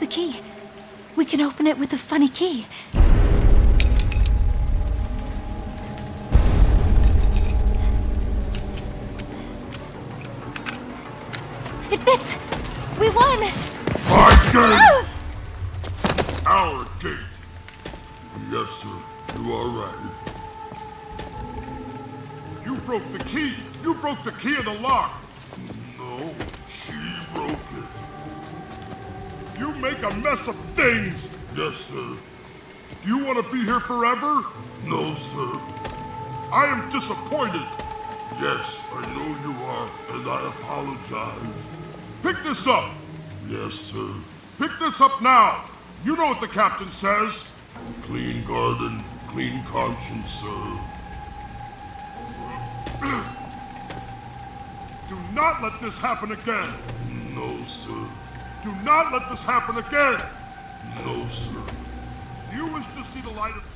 the key. We can open it with the funny key. It fits! We won! My gate! Our gate! Yes, sir. You are right. You broke the key! You broke the key of the lock! No, she broke it. You make a mess of things! Yes, sir. Do you want to be here forever? No, sir. I am disappointed. Yes, I know you are, and I apologize. Pick this up! Yes, sir. Pick this up now! You know what the captain says. Clean garden, clean conscience, sir. Do not let this happen again! No, sir. Do not let this happen again! No, sir. Do you wish to see the light of day?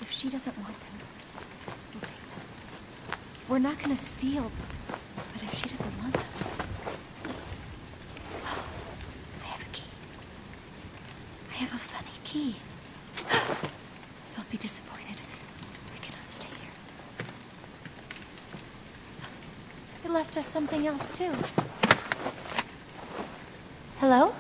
If she doesn't want them, we'll take them. We're not gonna steal, but if she doesn't want them... I have a key. I have a funny key. They'll be disappointed. I cannot stay here. They left us something else, too. Hello?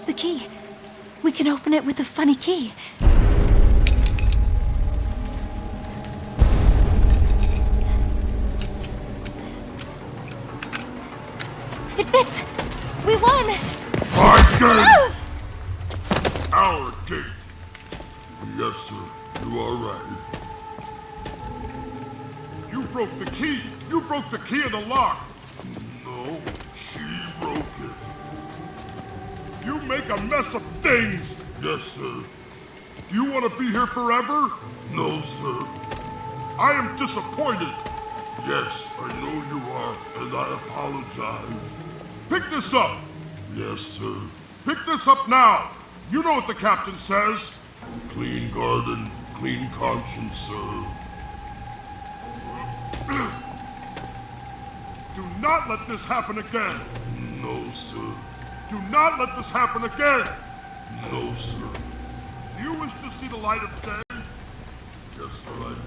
The key. We can open it with the funny key. It fits! We won! My gate! Our gate! Yes, sir. You are right. You broke the key! You broke the key of the lock! No, she broke it. You make a mess of things! Yes, sir. Do you want to be here forever? No, sir. I am disappointed. Yes, I know you are, and I apologize. Pick this up! Yes, sir. Pick this up now! You know what the captain says. Clean garden, clean conscience, sir. Do not let this happen again! No, sir. Do not let this happen again! No, sir. Do you wish to see the light of day? Yes, sir, I do.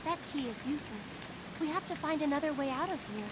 That key is useless. We have to find another way out of here.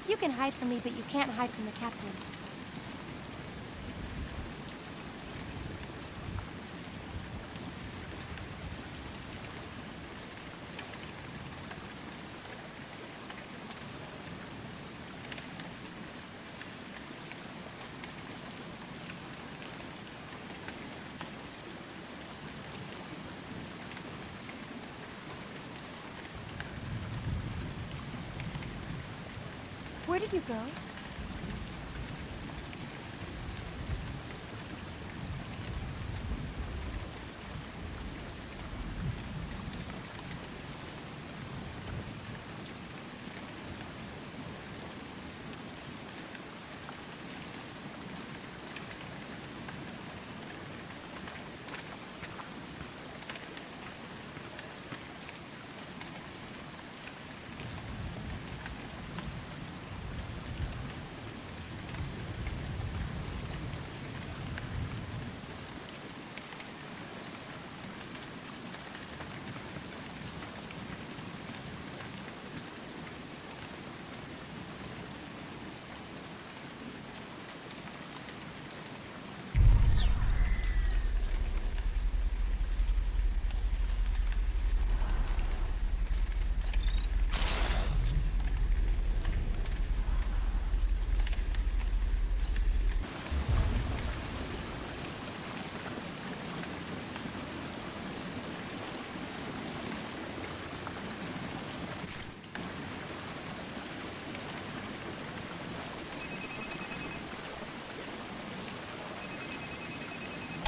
You can hide from me, but you can't hide from the captain. Where did you go?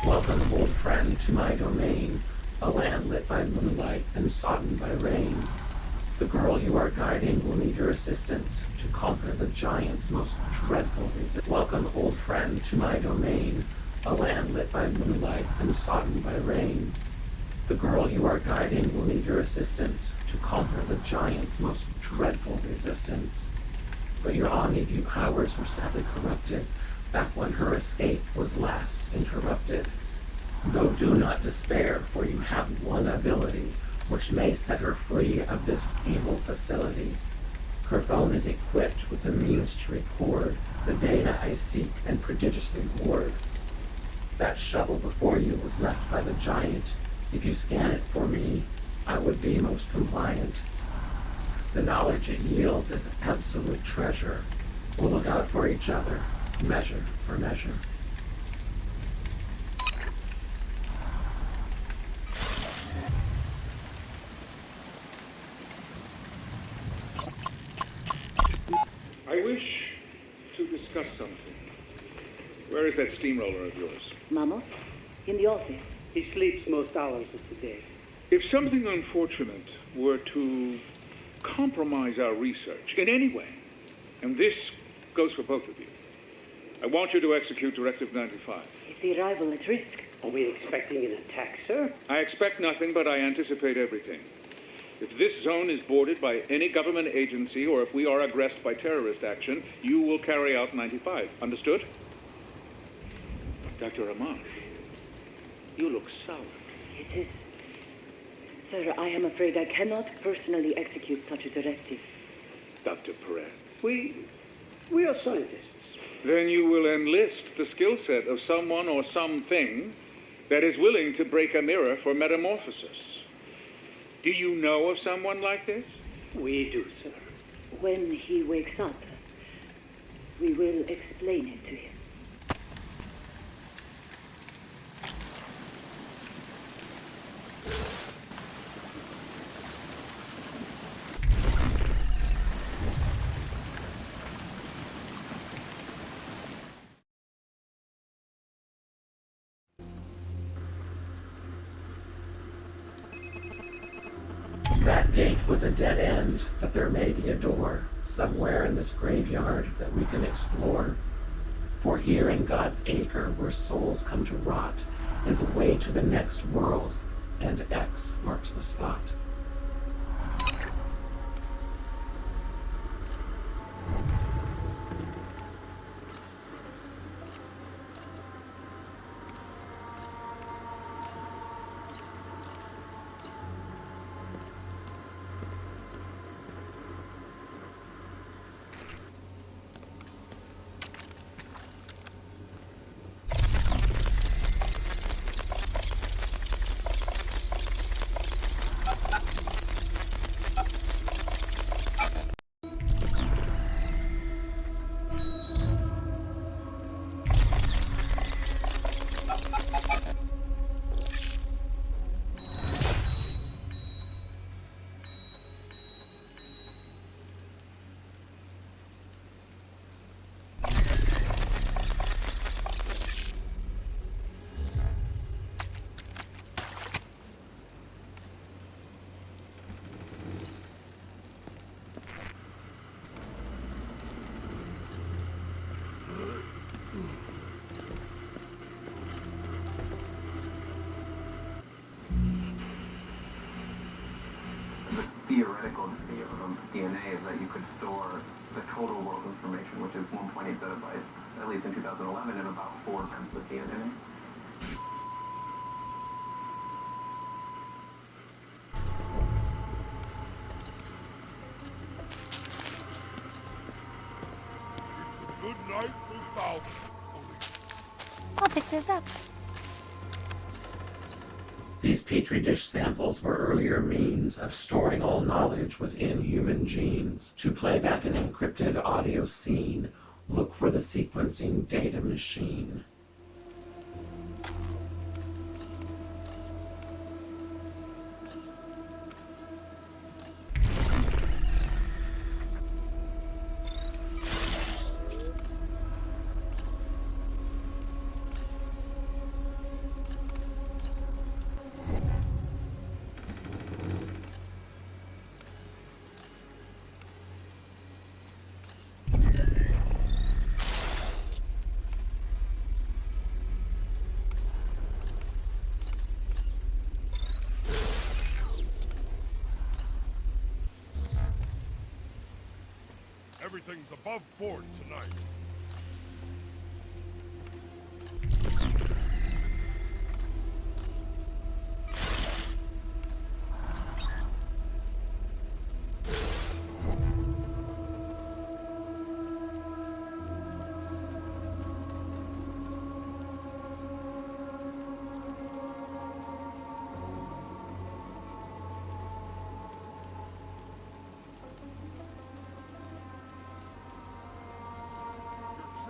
Welcome, old friend, to my domain, a land lit by moonlight and sodden by rain. The girl you are guiding will need your assistance to conquer the giant's most dreadful resistance. Welcome, old friend, to my domain, a land lit by moonlight and sodden by rain. The girl you are guiding will need your assistance to conquer the giant's most dreadful resistance. But your omni-view powers were sadly corrupted back when her escape was last interrupted. Though do not despair, for you have one ability which may set her free of this evil facility. Her phone is equipped with the means to record the data I seek and prodigiously hoard. That shovel before you was left by the giant. If you scan it for me, I would be most compliant. The knowledge it yields is absolute treasure. We'll look out for each other, measure for measure. I wish to discuss something. Where is that steamroller of yours? Mammonт? In the office. He sleeps most hours of the day. If something unfortunate were to compromise our research in any way, and this goes for both of you, I want you to execute Directive 95. Is the arrival at risk? Are we expecting an attack, sir? I expect nothing, but I anticipate everything. If this zone is boarded by any government agency, or if we are aggressed by terrorist action, you will carry out 95. Understood? Dr. Amar, you look sour. It is. Sir, I am afraid I cannot personally execute such a directive. Dr. Perez. We are scientists. Then you will enlist the skill set of someone or something that is willing to break a mirror for metamorphosis. Do you know of someone like this? We do, sir. When he wakes up, we will explain it to him. That gate was a dead end, but there may be a door somewhere in this graveyard that we can explore. For here in God's acre, where souls come to rot, is a way to the next world, and X marks the spot. Theoretical DNA is that you could store the total world information, which is 1.8 zettabytes, at least in 2011, in about 4 times the DNA. It's a good night without police. I'll pick this up. These petri dish samples were earlier means of storing all knowledge within human genes. To play back an encrypted audio scene, look for the sequencing data machine. Everything's above board tonight.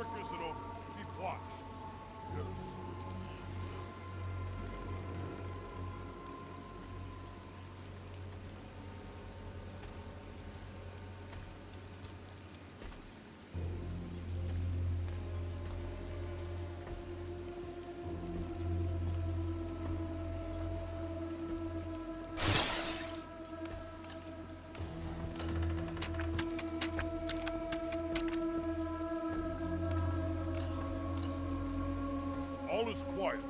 trick isn't over. Keep watch. Yes. All is quiet.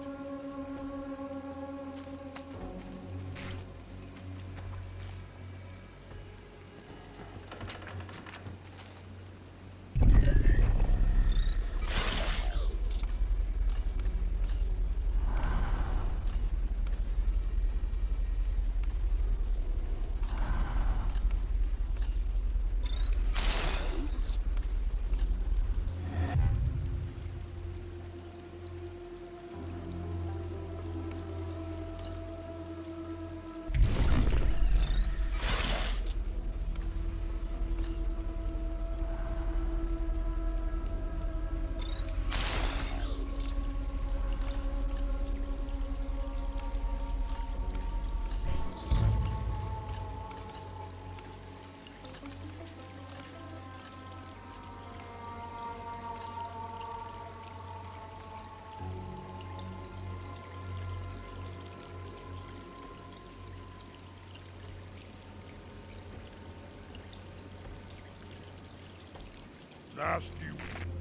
Nasty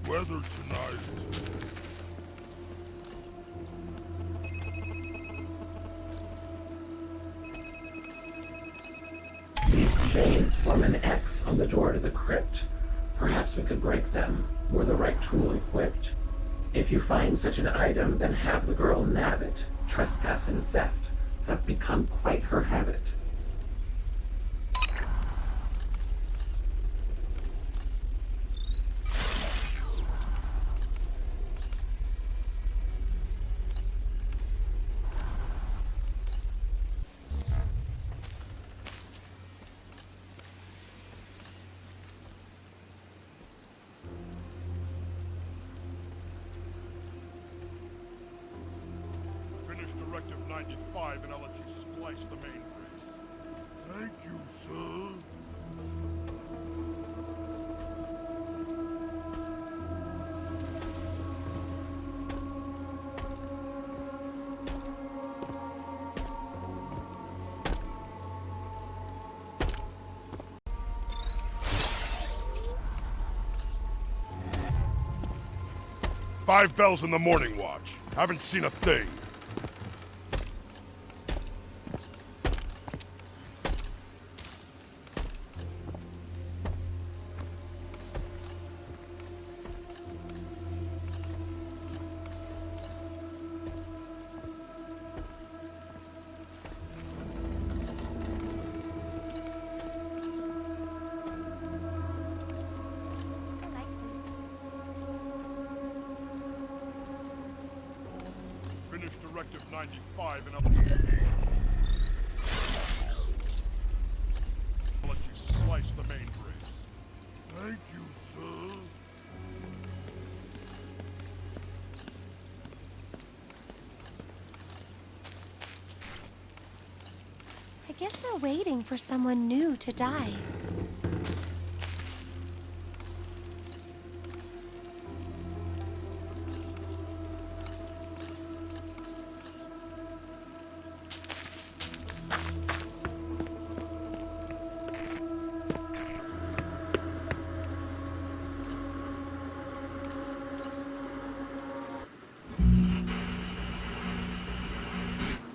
weather tonight. These chains form an X on the door to the crypt. Perhaps we could break them, were the right tool equipped. If you find such an item, then have the girl nab it. Trespass and theft have become quite her habit. Finish Directive 95 and I'll let you splice the main brace. Thank you, sir. Five bells in the morning watch. Haven't seen a thing. I like this. Finish Directive 95 and I'll let you splice the main brace. Thank you, sir. I guess they're waiting for someone new to die.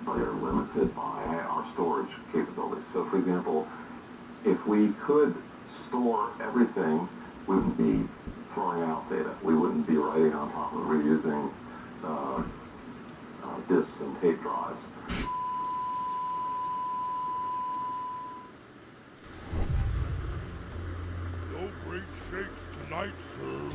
They're limited by our storage capabilities. So, for example, if we could store everything, we wouldn't be throwing out data. We wouldn't be writing on top of reusing disks and tape drives. No great shakes tonight, sir.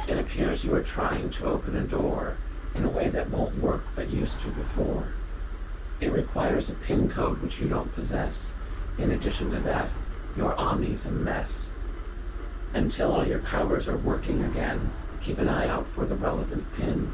It appears you are trying to open a door in a way that won't work but used to before. It requires a PIN code which you don't possess. In addition to that, your Omni's a mess. Until all your powers are working again, keep an eye out for the relevant PIN.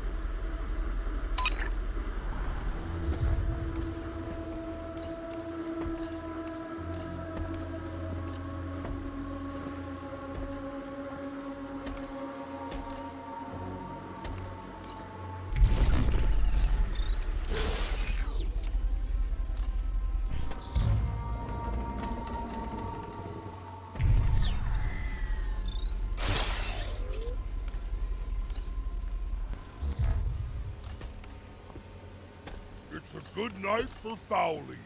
It's a good night for Fowlies.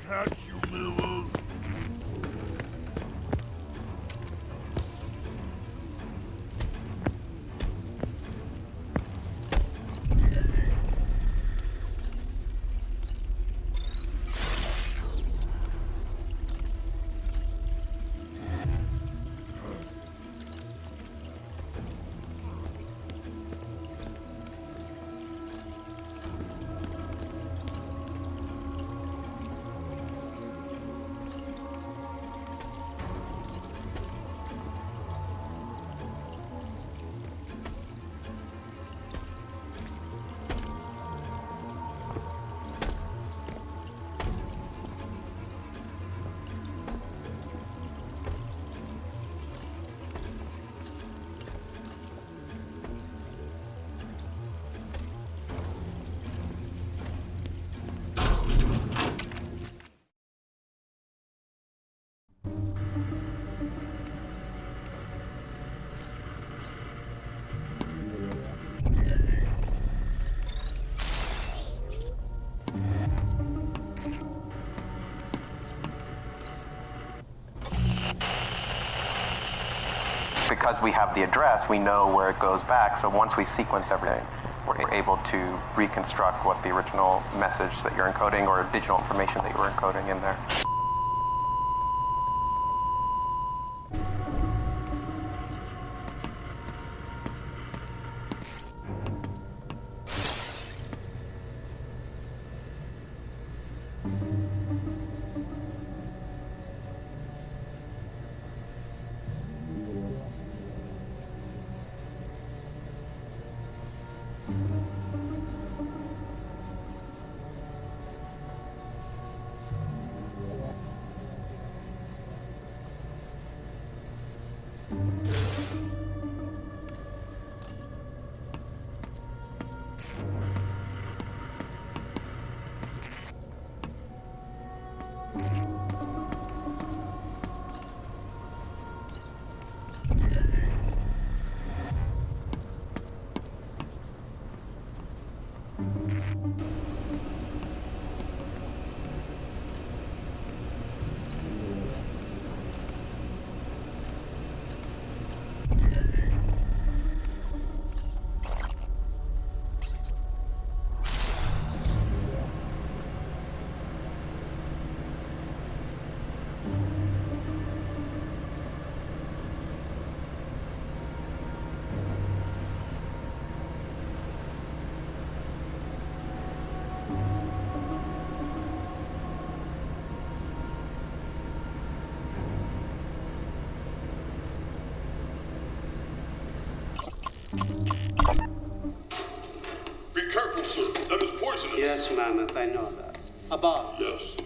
Catch you, Mirror. Because we have the address, we know where it goes back, so once we sequence everything, we're able to reconstruct what the original message that you're encoding or digital information that you were encoding in there. Be careful, sir. That is poisonous. Yes, Mammoth, I know that. Above. Yes, sir.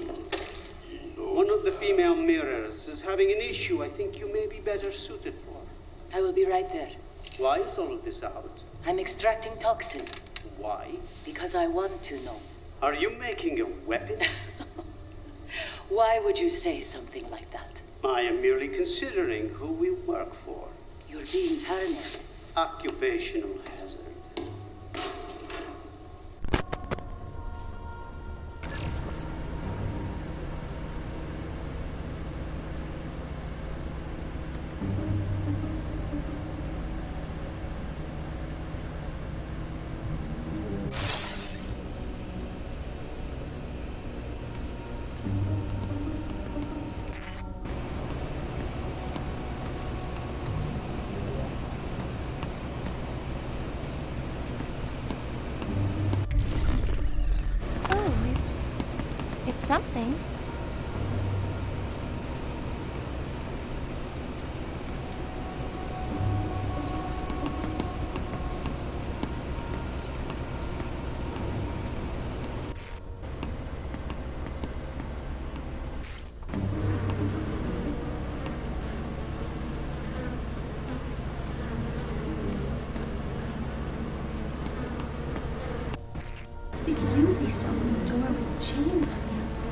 He knows. One of the female mirrors is having an issue I think you may be better suited for. I will be right there. Why is all of this out? I'm extracting toxin Why? because I want to know. Are you making a weapon? Why would you say something like that? I am merely considering who we work for. You're being paranoid. Occupational hazard. It's something. We could use these to open the door with the chains on the outside.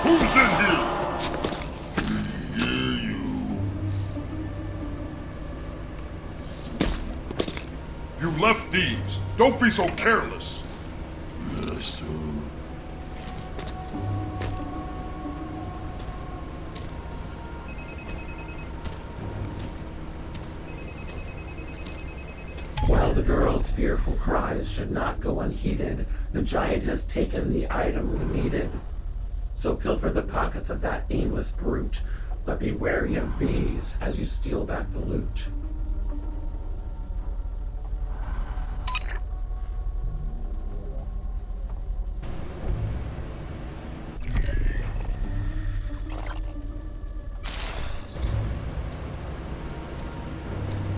Who's in here? Yeah, you. You left these. Don't be so careless. Yes, sir. While the girl's fearful cries should not go unheeded, the giant has taken the item we needed. So pilfer the pockets of that aimless brute, but be wary of bees as you steal back the loot.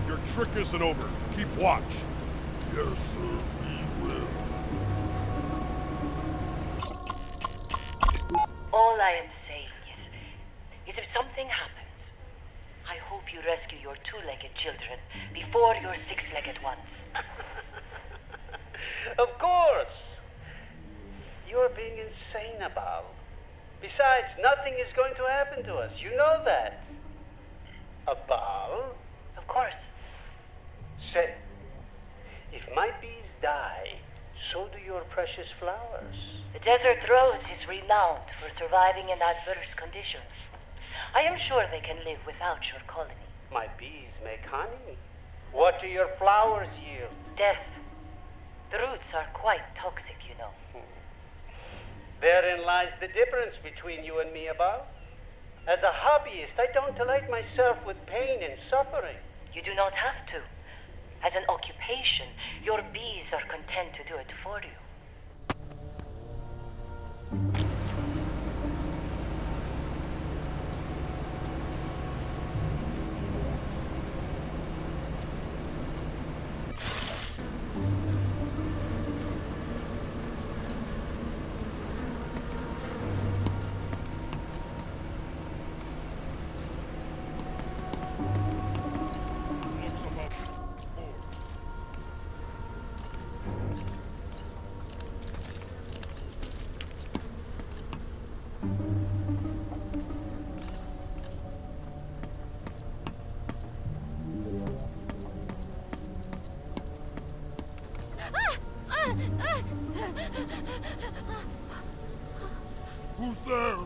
Your trick isn't over. Keep watch. Yes, sir, we will. All I am saying is if something happens, I hope you rescue your two-legged children before your six-legged ones. Of course! You're being insane, Abal. Besides, nothing is going to happen to us. You know that. Abal? Of course. Say, if my bees die, so do your precious flowers. The desert rose is renowned for surviving in adverse conditions. I am sure they can live without your colony. My bees make honey. What do your flowers yield? Death. The roots are quite toxic, you know. Therein lies the difference between you and me, Abal. As a hobbyist, I don't delight myself with pain and suffering. You do not have to. As an occupation, your bees are content to do it for you. Who's there?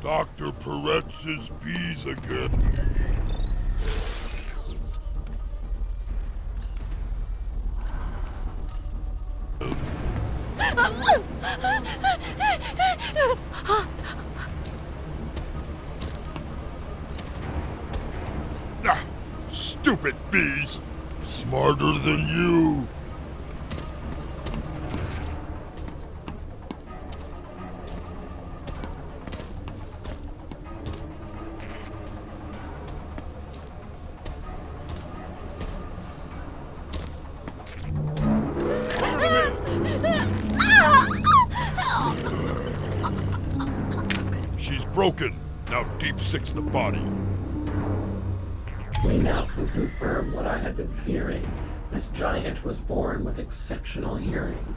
Dr. Peretz's bees again. Ah, stupid bees! Smarter than you! She's broken. Now deep six the body. We now can confirm what I had been fearing. This giant was born with exceptional hearing.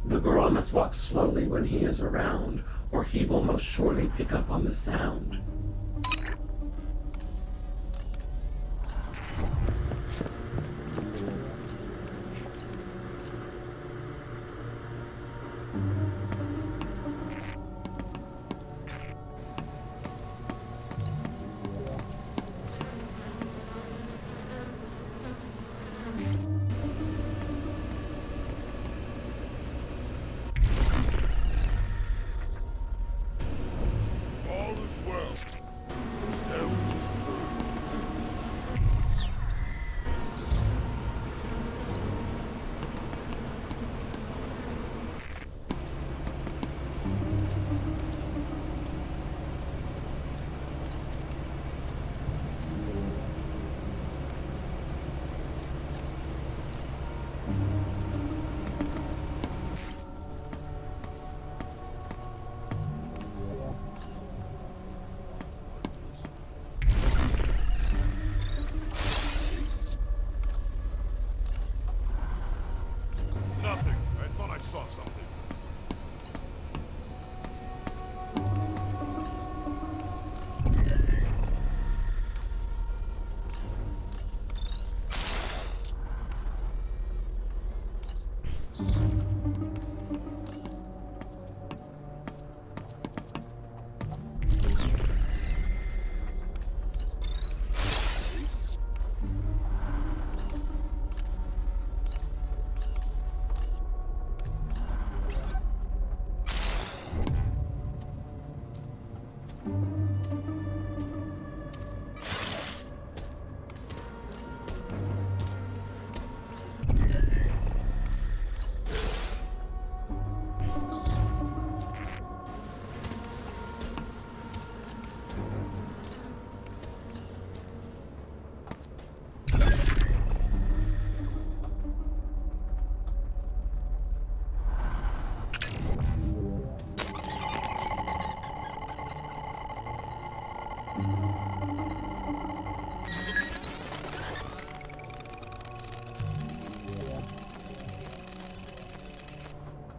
The girl must walk slowly when he is around, or he will most surely pick up on the sound. All is well. Stay with nothing. I thought I saw something.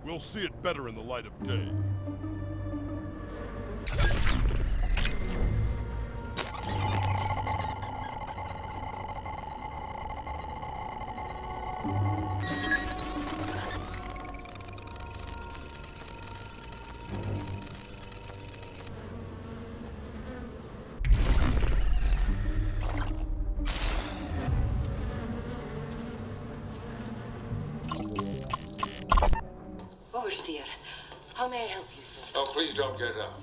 We'll see it better in the light of day. Overseer, how may I help you, sir? Oh, please don't get up.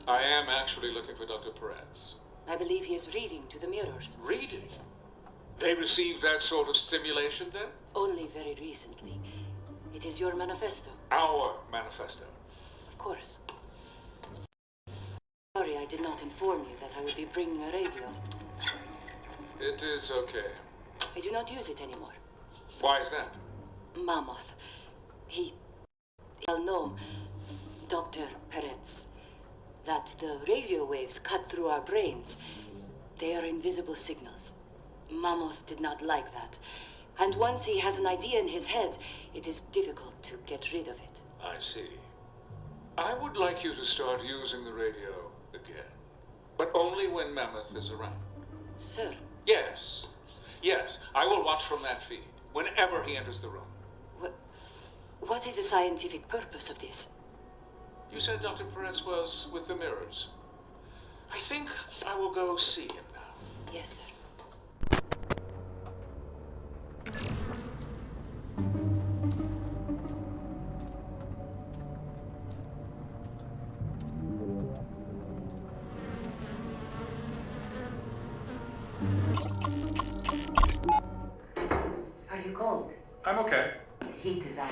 I am actually looking for Dr. Peretz. I believe he is reading to the mirrors. Reading? They received that sort of stimulation then? Only very recently. It is your manifesto. Our manifesto. Of course. Sorry, I did not inform you that I would be bringing a radio. It is okay. I do not use it anymore. Why is that? Mammoth. He'll know, Dr. Peretz, that the radio waves cut through our brains. They are invisible signals. Mammoth did not like that. And once he has an idea in his head, it is difficult to get rid of it. I see. I would like you to start using the radio again. But only when Mammoth is around. Sir? Yes. Yes, I will watch from that feed, whenever he enters the room. What is the scientific purpose of this? You said Dr. Peretz was with the mirrors. I think I will go see him now. Yes, sir. Are you cold? I'm okay. The heat is out.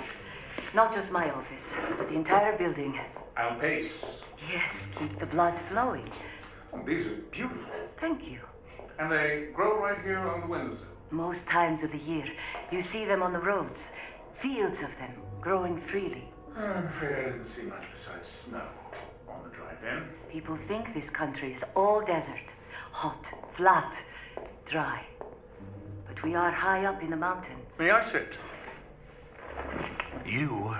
Not just my office, but the entire building. On pace. Yes, keep the blood flowing. These are beautiful. Thank you. And they grow right here on the windowsill. Most times of the year, you see them on the roads. Fields of them, growing freely. I'm afraid I didn't see much besides snow on the drive-in. People think this country is all desert. Hot, flat, dry. But we are high up in the mountains. May I sit? You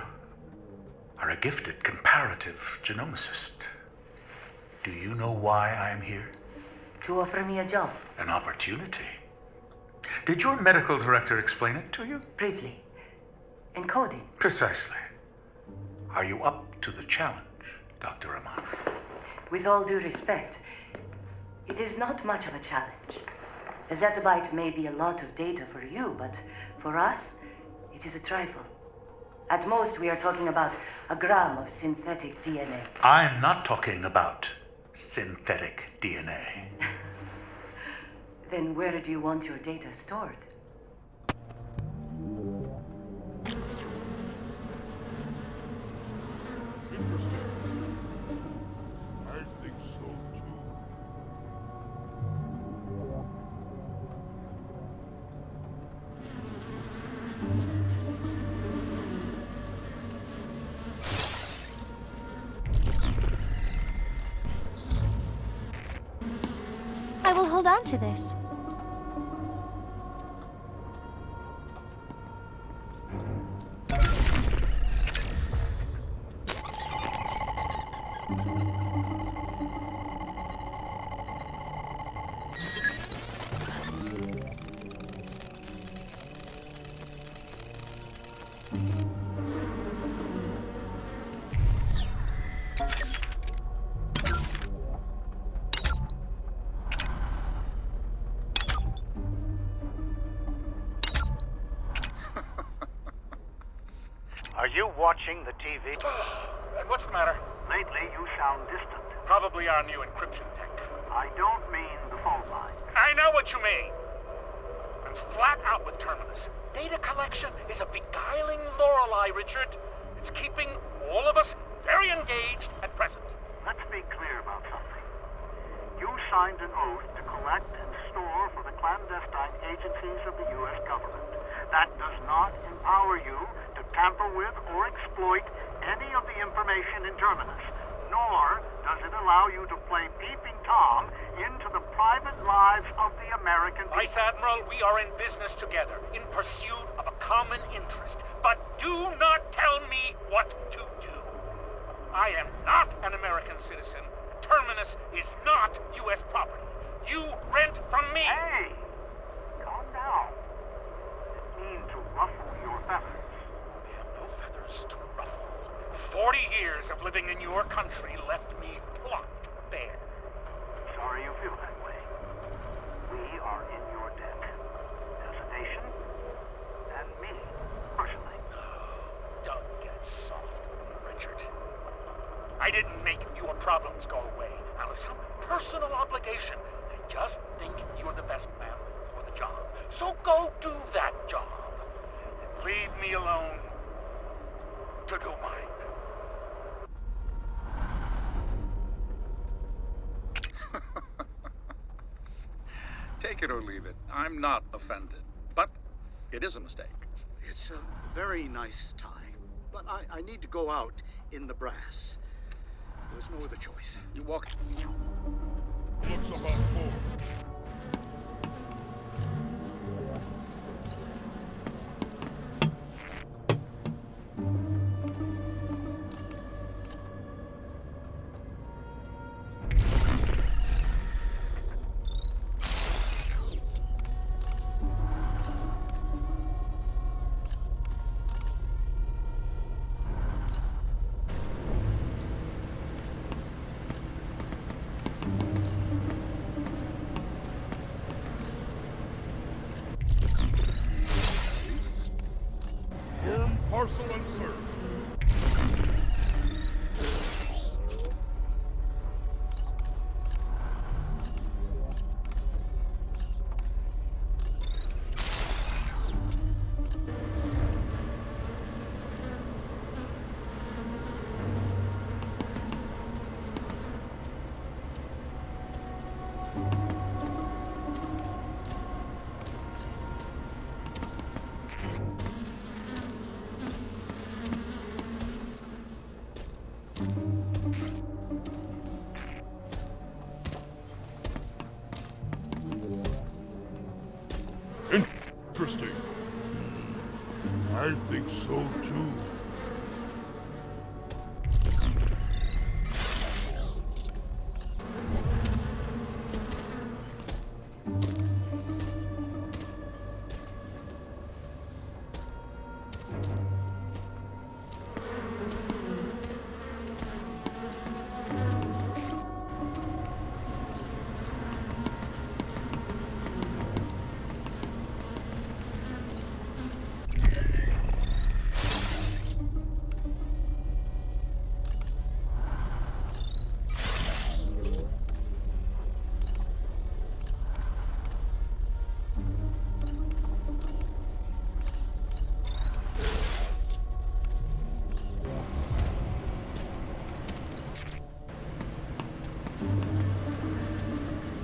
are a gifted comparative genomicist. Do you know why I am here? To offer me a job. An opportunity. Did your medical director explain it to you? Briefly. Encoding. Precisely. Are you up to the challenge, Dr. Rahman? With all due respect, it is not much of a challenge. A zettabyte may be a lot of data for you, but for us, it is a trifle. At most, we are talking about a gram of synthetic DNA. I'm not talking about synthetic DNA. Then where do you want your data stored? Interesting. I think so too. I will hold on to this. Are you watching the TV? And what's the matter? Lately, you sound distant. Probably our new encryption tech. I don't mean the phone line. I know what you mean. I'm flat out with Terminus. Data collection is a beguiling Lorelei, Richard. It's keeping all of us very engaged at present. Let's be clear about something. You signed an oath to collect and store for the clandestine agencies of the U.S. government. That does not empower you to tamper with or exploit any of the information in Terminus, nor does it allow you to play Peeping Tom into the private lives of the American people. Vice Admiral, we are in business together, in pursuit of a common interest. But do not tell me what to do. I am not an American citizen. Terminus is not U.S. property. You rent from me. Hey! Calm down. Didn't mean to ruffle your feathers. I have no feathers to ruffle. 40 years of living in your country left me plucked bare. Sorry you feel that way. We are in your debt. As a nation, and me, personally. Don't get soft, Richard. I didn't make your problems go away out of some personal obligation. I just think you're the best man for the job. So go do that job. And leave me alone to do mine. Take it or leave it. I'm not offended. But it is a mistake. It's a very nice tie, but I need to go out in the brass. There's no other choice. You walk... What's about more? Parcel and serve. Interesting. I think so too.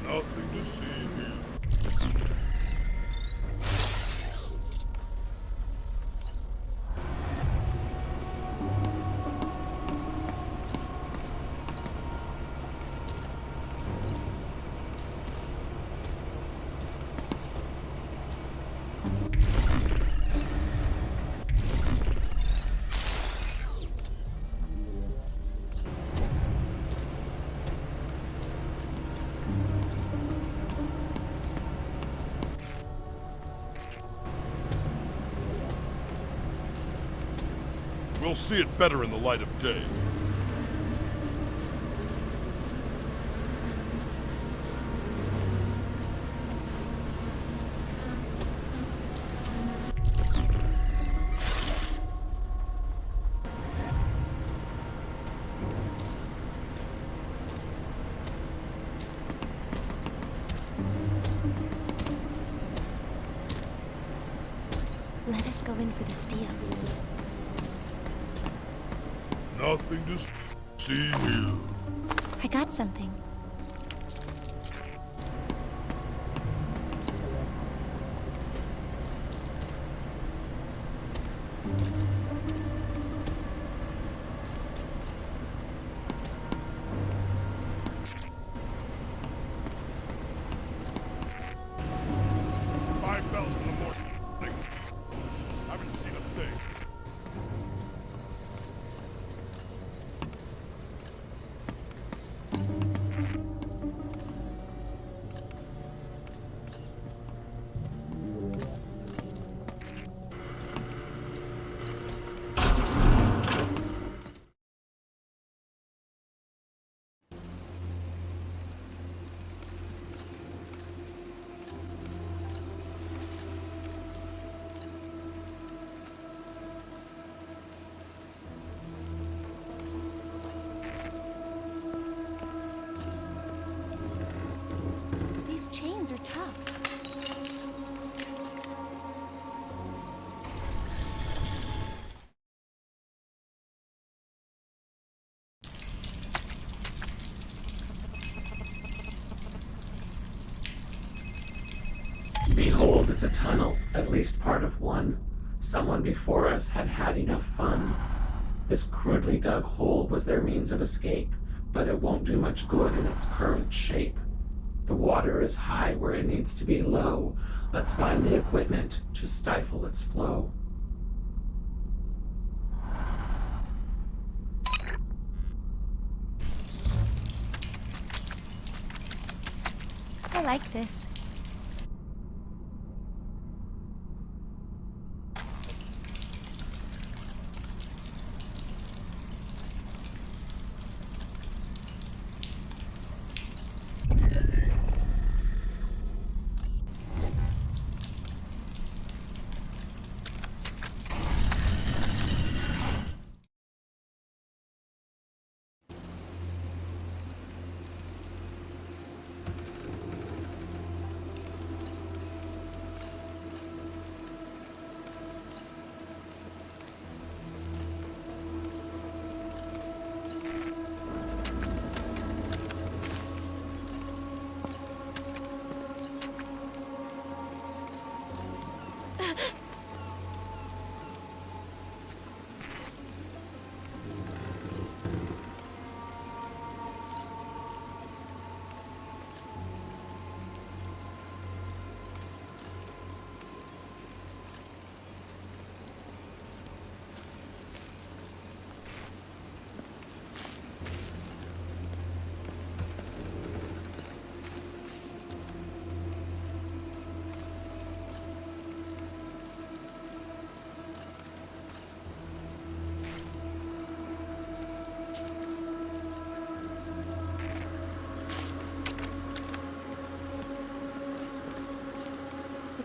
Nothing to see here. We'll see it better in the light of day. Let us go in for the steel. Nothing to see here. I got something. Five bells in the morning. Haven't seen a thing. These chains are tough. Behold, it's a tunnel, at least part of one. Someone before us had had enough fun. This crudely dug hole was their means of escape, but it won't do much good in its current shape. The water is high where it needs to be low. Let's find the equipment to stifle its flow. I like this.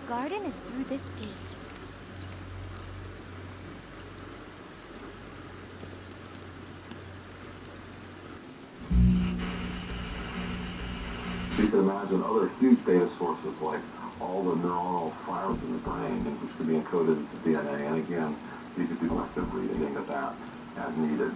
garden is through this gate. You can imagine other huge data sources like all the neuronal fibers in the brain, which could be encoded into DNA. And again, you could do selective reading of that as needed.